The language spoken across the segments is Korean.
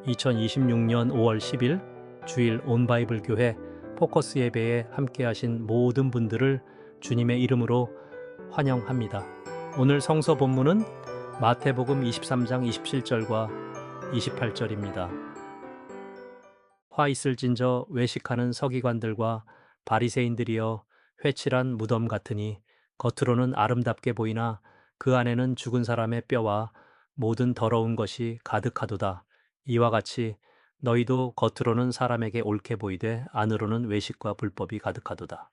2026년 5월 10일 주일 온바이블 교회 포커스 예배에 함께하신 모든 분들을 주님의 이름으로 환영합니다. 오늘 성서 본문은 마태복음 23장 27절과 28절입니다. 화 있을진저 외식하는 서기관들과 바리새인들이여 회칠한 무덤 같으니 겉으로는 아름답게 보이나 그 안에는 죽은 사람의 뼈와 모든 더러운 것이 가득하도다. 이와 같이 너희도 겉으로는 사람에게 옳게 보이되 안으로는 외식과 불법이 가득하도다.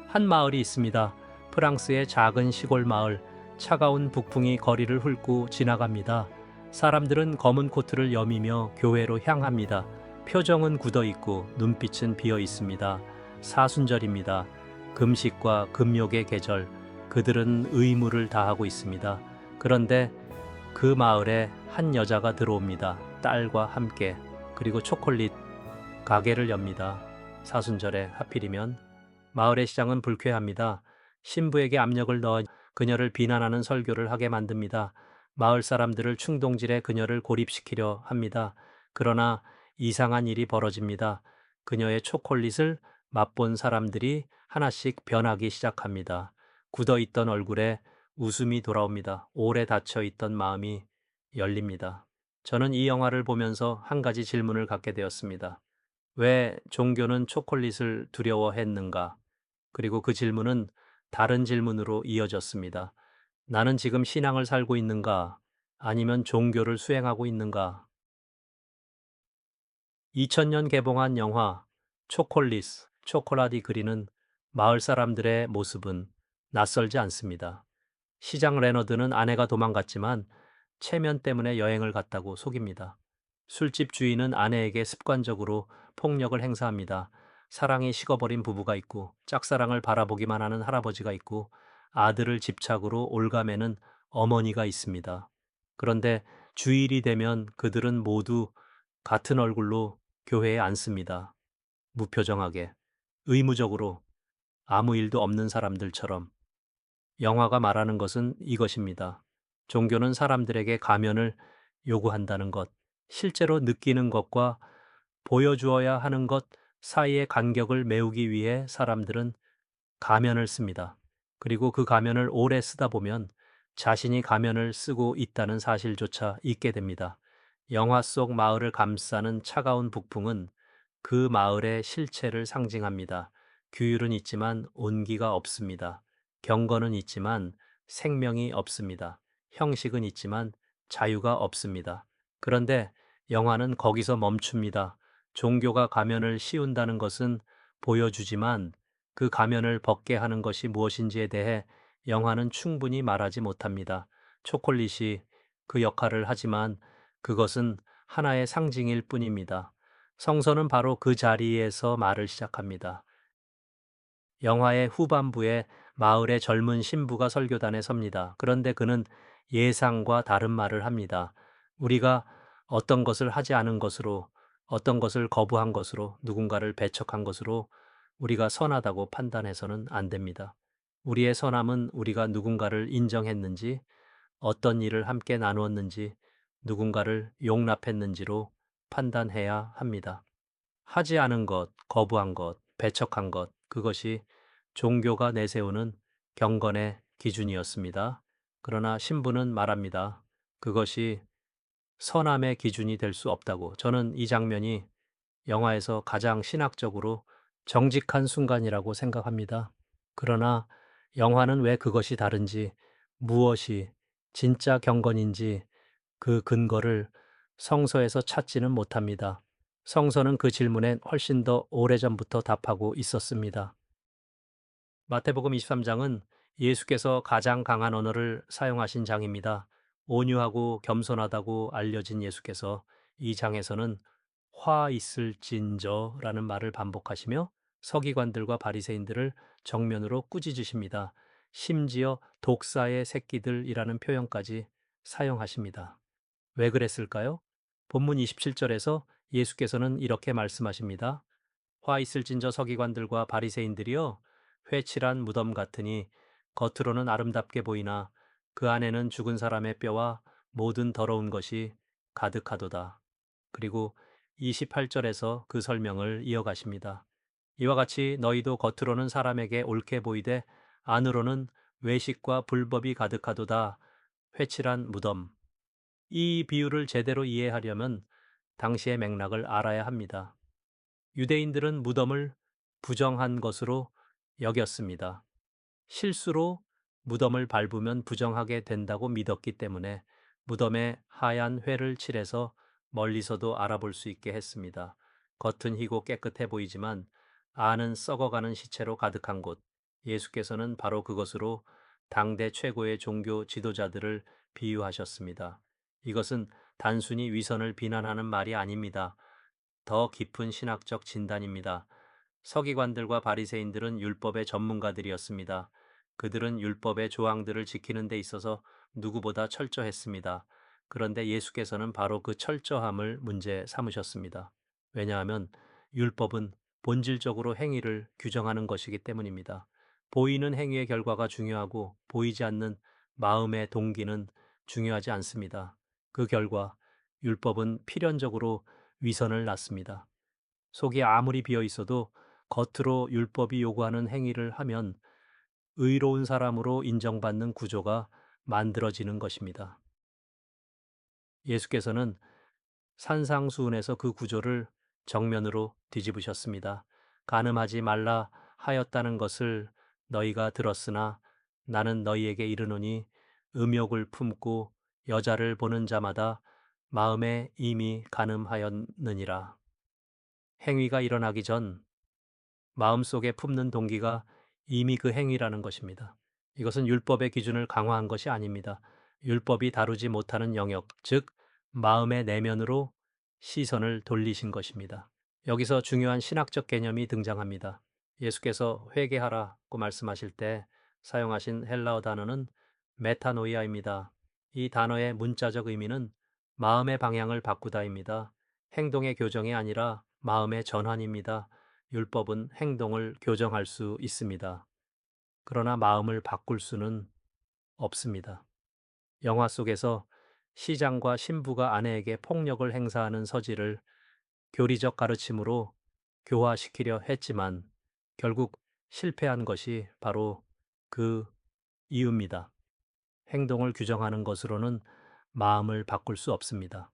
한 마을이 있습니다. 프랑스의 작은 시골 마을. 차가운 북풍이 거리를 훑고 지나갑니다. 사람들은 검은 코트를 여미며 교회로 향합니다. 표정은 굳어 있고 눈빛은 비어 있습니다. 사순절입니다. 금식과 금욕의 계절. 그들은 의무를 다하고 있습니다. 그런데 그 마을에 한 여자가 들어옵니다. 딸과 함께. 그리고 초콜릿 가게를 엽니다. 사순절에 하필이면 마을의 시장은 불쾌합니다. 신부에게 압력을 넣어 그녀를 비난하는 설교를 하게 만듭니다. 마을 사람들을 충동질에 그녀를 고립시키려 합니다. 그러나 이상한 일이 벌어집니다. 그녀의 초콜릿을 맛본 사람들이 하나씩 변하기 시작합니다. 굳어있던 얼굴에 웃음이 돌아옵니다. 오래 닫혀있던 마음이 열립니다. 저는 이 영화를 보면서 한 가지 질문을 갖게 되었습니다. 왜 종교는 초콜릿을 두려워했는가? 그리고 그 질문은 다른 질문으로 이어졌습니다. 나는 지금 신앙을 살고 있는가? 아니면 종교를 수행하고 있는가? 2000년 개봉한 영화 초콜릿, 초콜릿이 그리는 마을 사람들의 모습은 낯설지 않습니다. 시장 레너드는 아내가 도망갔지만 체면 때문에 여행을 갔다고 속입니다. 술집 주인은 아내에게 습관적으로 폭력을 행사합니다. 사랑이 식어버린 부부가 있고 짝사랑을 바라보기만 하는 할아버지가 있고 아들을 집착으로 올가매는 어머니가 있습니다. 그런데 주일이 되면 그들은 모두 같은 얼굴로 교회에 앉습니다. 무표정하게, 의무적으로 아무 일도 없는 사람들처럼. 영화가 말하는 것은 이것입니다. 종교는 사람들에게 가면을 요구한다는 것, 실제로 느끼는 것과 보여주어야 하는 것 사이의 간격을 메우기 위해 사람들은 가면을 씁니다. 그리고 그 가면을 오래 쓰다 보면 자신이 가면을 쓰고 있다는 사실조차 잊게 됩니다. 영화 속 마을을 감싸는 차가운 북풍은 그 마을의 실체를 상징합니다. 규율은 있지만 온기가 없습니다. 경건은 있지만 생명이 없습니다. 형식은 있지만 자유가 없습니다. 그런데 영화는 거기서 멈춥니다. 종교가 가면을 씌운다는 것은 보여주지만 그 가면을 벗게 하는 것이 무엇인지에 대해 영화는 충분히 말하지 못합니다. 초콜릿이 그 역할을 하지만 그것은 하나의 상징일 뿐입니다. 성서는 바로 그 자리에서 말을 시작합니다. 영화의 후반부에 마을의 젊은 신부가 설교단에 섭니다. 그런데 그는 예상과 다른 말을 합니다. 우리가 어떤 것을 하지 않은 것으로, 어떤 것을 거부한 것으로, 누군가를 배척한 것으로 우리가 선하다고 판단해서는 안 됩니다. 우리의 선함은 우리가 누군가를 인정했는지, 어떤 일을 함께 나누었는지, 누군가를 용납했는지로 판단해야 합니다. 하지 않은 것, 거부한 것, 배척한 것, 그것이 종교가 내세우는 경건의 기준이었습니다. 그러나 신부는 말합니다. 그것이 선함의 기준이 될 수 없다고. 저는 이 장면이 영화에서 가장 신학적으로 정직한 순간이라고 생각합니다. 그러나 영화는 왜 그것이 다른지, 무엇이 진짜 경건인지 그 근거를 성서에서 찾지는 못합니다. 성서는 그 질문에 훨씬 더 오래전부터 답하고 있었습니다. 마태복음 23장은 예수께서 가장 강한 언어를 사용하신 장입니다. 온유하고 겸손하다고 알려진 예수께서 이 장에서는 화 있을진저라는 말을 반복하시며 서기관들과 바리새인들을 정면으로 꾸짖으십니다. 심지어 독사의 새끼들이라는 표현까지 사용하십니다. 왜 그랬을까요? 본문 27절에서 예수께서는 이렇게 말씀하십니다. 화 있을진저 서기관들과 바리새인들이여 회칠한 무덤 같으니 겉으로는 아름답게 보이나 그 안에는 죽은 사람의 뼈와 모든 더러운 것이 가득하도다. 그리고 28절에서 그 설명을 이어가십니다. 이와 같이 너희도 겉으로는 사람에게 옳게 보이되 안으로는 외식과 불법이 가득하도다. 회칠한 무덤. 이 비유를 제대로 이해하려면 당시의 맥락을 알아야 합니다. 유대인들은 무덤을 부정한 것으로 여겼습니다. 실수로 무덤을 밟으면 부정하게 된다고 믿었기 때문에 무덤에 하얀 회를 칠해서 멀리서도 알아볼 수 있게 했습니다. 겉은 희고 깨끗해 보이지만 안은 썩어가는 시체로 가득한 곳. 예수께서는 바로 그것으로 당대 최고의 종교 지도자들을 비유하셨습니다. 이것은 단순히 위선을 비난하는 말이 아닙니다. 더 깊은 신학적 진단입니다. 서기관들과 바리새인들은 율법의 전문가들이었습니다. 그들은 율법의 조항들을 지키는 데 있어서 누구보다 철저했습니다. 그런데 예수께서는 바로 그 철저함을 문제 삼으셨습니다. 왜냐하면 율법은 본질적으로 행위를 규정하는 것이기 때문입니다. 보이는 행위의 결과가 중요하고 보이지 않는 마음의 동기는 중요하지 않습니다. 그 결과 율법은 필연적으로 위선을 낳습니다. 속이 아무리 비어 있어도 겉으로 율법이 요구하는 행위를 하면 의로운 사람으로 인정받는 구조가 만들어지는 것입니다. 예수께서는 산상수훈에서 그 구조를 정면으로 뒤집으셨습니다. 간음하지 말라 하였다는 것을 너희가 들었으나 나는 너희에게 이르노니 음욕을 품고 여자를 보는 자마다 마음에 이미 간음하였느니라. 행위가 일어나기 전 마음속에 품는 동기가 이미 그 행위라는 것입니다. 이것은 율법의 기준을 강화한 것이 아닙니다. 율법이 다루지 못하는 영역, 즉 마음의 내면으로 시선을 돌리신 것입니다. 여기서 중요한 신학적 개념이 등장합니다. 예수께서 회개하라고 말씀하실 때 사용하신 헬라어 단어는 메타노이아입니다. 이 단어의 문자적 의미는 마음의 방향을 바꾸다입니다. 행동의 교정이 아니라 마음의 전환입니다. 율법은 행동을 교정할 수 있습니다. 그러나 마음을 바꿀 수는 없습니다. 영화 속에서 시장과 신부가 아내에게 폭력을 행사하는 서지를 교리적 가르침으로 교화시키려 했지만 결국 실패한 것이 바로 그 이유입니다. 행동을 규정하는 것으로는 마음을 바꿀 수 없습니다.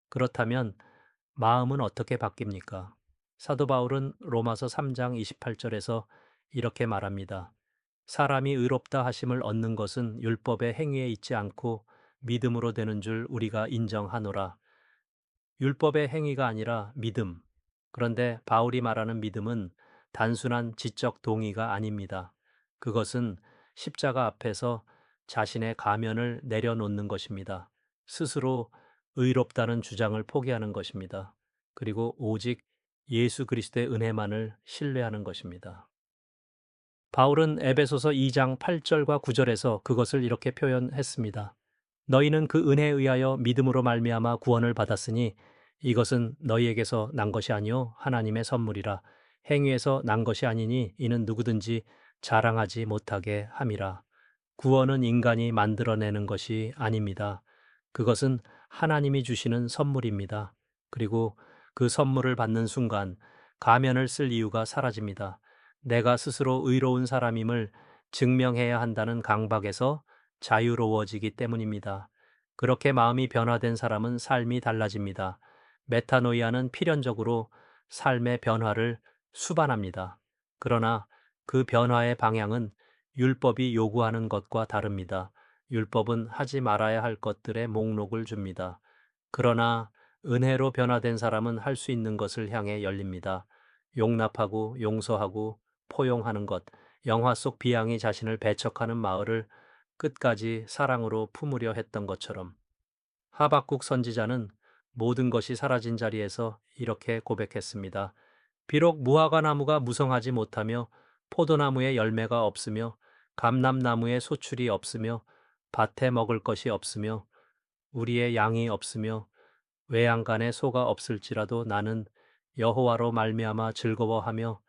그렇다면 마음은 어떻게 바뀝니까? 사도 바울은 로마서 3장 28절에서 이렇게 말합니다. 사람이 의롭다 하심을 얻는 것은 율법의 행위에 있지 않고 믿음으로 되는 줄 우리가 인정하노라. 율법의 행위가 아니라 믿음. 그런데 바울이 말하는 믿음은 단순한 지적 동의가 아닙니다. 그것은 십자가 앞에서 자신의 가면을 내려놓는 것입니다. 스스로 의롭다는 주장을 포기하는 것입니다. 그리고 오직 예수 그리스도의 은혜만을 신뢰하는 것입니다. 바울은 에베소서 2장 8절과 9절에서 그것을 이렇게 표현했습니다. 너희는 그 은혜에 의하여 믿음으로 말미암아 구원을 받았으니 이것은 너희에게서 난 것이 아니요 하나님의 선물이라. 행위에서 난 것이 아니니 이는 누구든지 자랑하지 못하게 함이라. 구원은 인간이 만들어내는 것이 아닙니다. 그것은 하나님이 주시는 선물입니다. 그리고 그 선물을 받는 순간 가면을 쓸 이유가 사라집니다. 내가 스스로 의로운 사람임을 증명해야 한다는 강박에서 자유로워지기 때문입니다. 그렇게 마음이 변화된 사람은 삶이 달라집니다. 메타노이아는 필연적으로 삶의 변화를 수반합니다. 그러나 그 변화의 방향은 율법이 요구하는 것과 다릅니다. 율법은 하지 말아야 할 것들의 목록을 줍니다. 그러나 은혜로 변화된 사람은 할 수 있는 것을 향해 열립니다. 용납하고 용서하고 포용하는 것, 영화 속 비양이 자신을 배척하는 마을을 끝까지 사랑으로 품으려 했던 것처럼 하박국 선지자는 모든 것이 사라진 자리에서 이렇게 고백했습니다. 비록 무화과 나무가 무성하지 못하며 포도나무에 열매가 없으며 감람나무에 소출이 없으며 밭에 먹을 것이 없으며 우리의 양이 없으며 외양간에 소가 없을지라도 나는 여호와로 말미암아 즐거워하며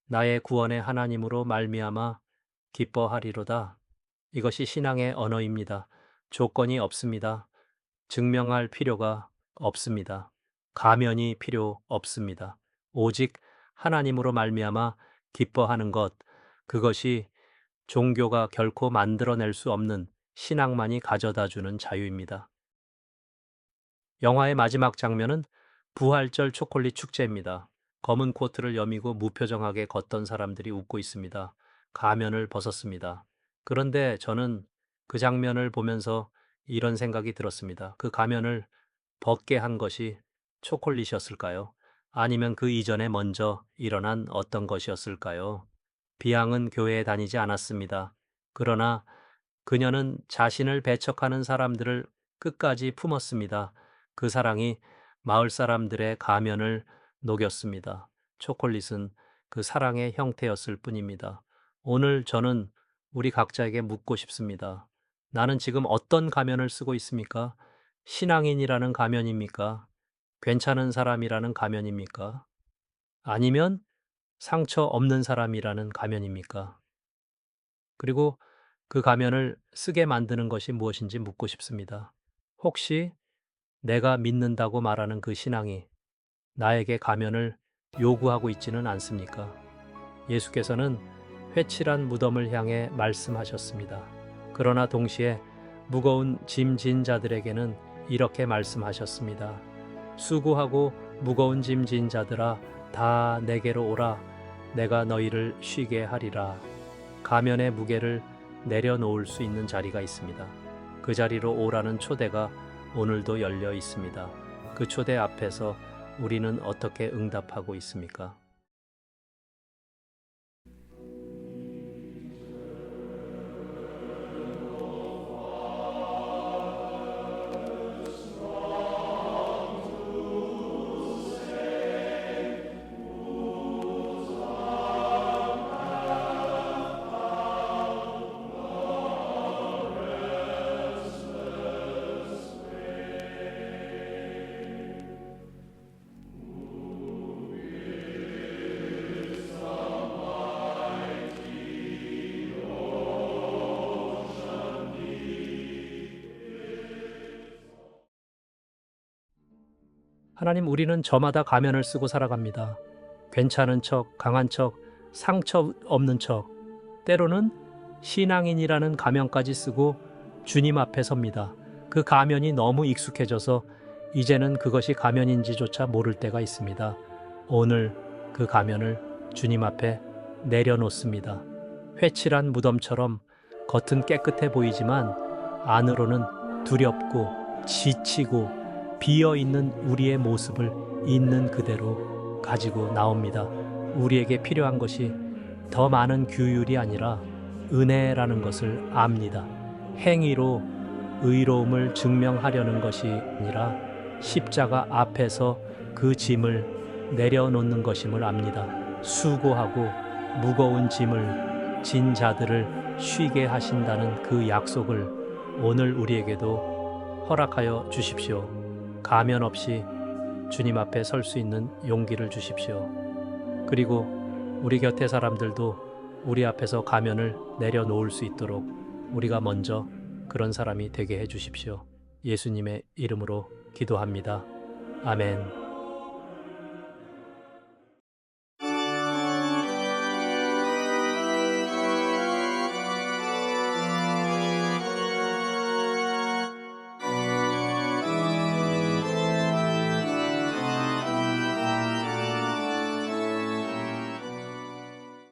나의 구원의 하나님으로 말미암아 기뻐하리로다. 이것이 신앙의 언어입니다. 조건이 없습니다. 증명할 필요가 없습니다. 가면이 필요 없습니다. 오직 하나님으로 말미암아 기뻐하는 것, 그것이 종교가 결코 만들어낼 수 없는 신앙만이 가져다주는 자유입니다. 영화의 마지막 장면은 부활절 초콜릿 축제입니다. 검은 코트를 여미고 무표정하게 걷던 사람들이 웃고 있습니다. 가면을 벗었습니다. 그런데 저는 그 장면을 보면서 이런 생각이 들었습니다. 그 가면을 벗게 한 것이 초콜릿이었을까요? 아니면 그 이전에 먼저 일어난 어떤 것이었을까요? 비앙은 교회에 다니지 않았습니다. 그러나 그녀는 자신을 배척하는 사람들을 끝까지 품었습니다. 그 사랑이 마을 사람들의 가면을 녹였습니다. 초콜릿은 그 사랑의 형태였을 뿐입니다. 오늘 저는 우리 각자에게 묻고 싶습니다. 나는 지금 어떤 가면을 쓰고 있습니까? 신앙인이라는 가면입니까? 괜찮은 사람이라는 가면입니까? 아니면 상처 없는 사람이라는 가면입니까? 그리고 그 가면을 쓰게 만드는 것이 무엇인지 묻고 싶습니다. 혹시 내가 믿는다고 말하는 그 신앙이 나에게 가면을 요구하고 있지는 않습니까? 예수께서는 회칠한 무덤을 향해 말씀하셨습니다. 그러나 동시에 무거운 짐 진 자들에게는 이렇게 말씀하셨습니다. 수고하고 무거운 짐 진 자들아, 다 내게로 오라. 내가 너희를 쉬게 하리라. 가면의 무게를 내려놓을 수 있는 자리가 있습니다. 그 자리로 오라는 초대가 오늘도 열려 있습니다. 그 초대 앞에서 우리는 어떻게 응답하고 있습니까? 하나님, 우리는 저마다 가면을 쓰고 살아갑니다. 괜찮은 척, 강한 척, 상처 없는 척, 때로는 신앙인이라는 가면까지 쓰고 주님 앞에 섭니다. 그 가면이 너무 익숙해져서 이제는 그것이 가면인지조차 모를 때가 있습니다. 오늘 그 가면을 주님 앞에 내려놓습니다. 회칠한 무덤처럼 겉은 깨끗해 보이지만 안으로는 두렵고 지치고 비어 있는 우리의 모습을 있는 그대로 가지고 나옵니다. 우리에게 필요한 것이 더 많은 규율이 아니라 은혜라는 것을 압니다. 행위로 의로움을 증명하려는 것이 아니라 십자가 앞에서 그 짐을 내려놓는 것임을 압니다. 수고하고 무거운 짐을 진 자들을 쉬게 하신다는 그 약속을 오늘 우리에게도 허락하여 주십시오. 가면 없이 주님 앞에 설 수 있는 용기를 주십시오. 그리고 우리 곁의 사람들도 우리 앞에서 가면을 내려놓을 수 있도록 우리가 먼저 그런 사람이 되게 해 주십시오. 예수님의 이름으로 기도합니다. 아멘.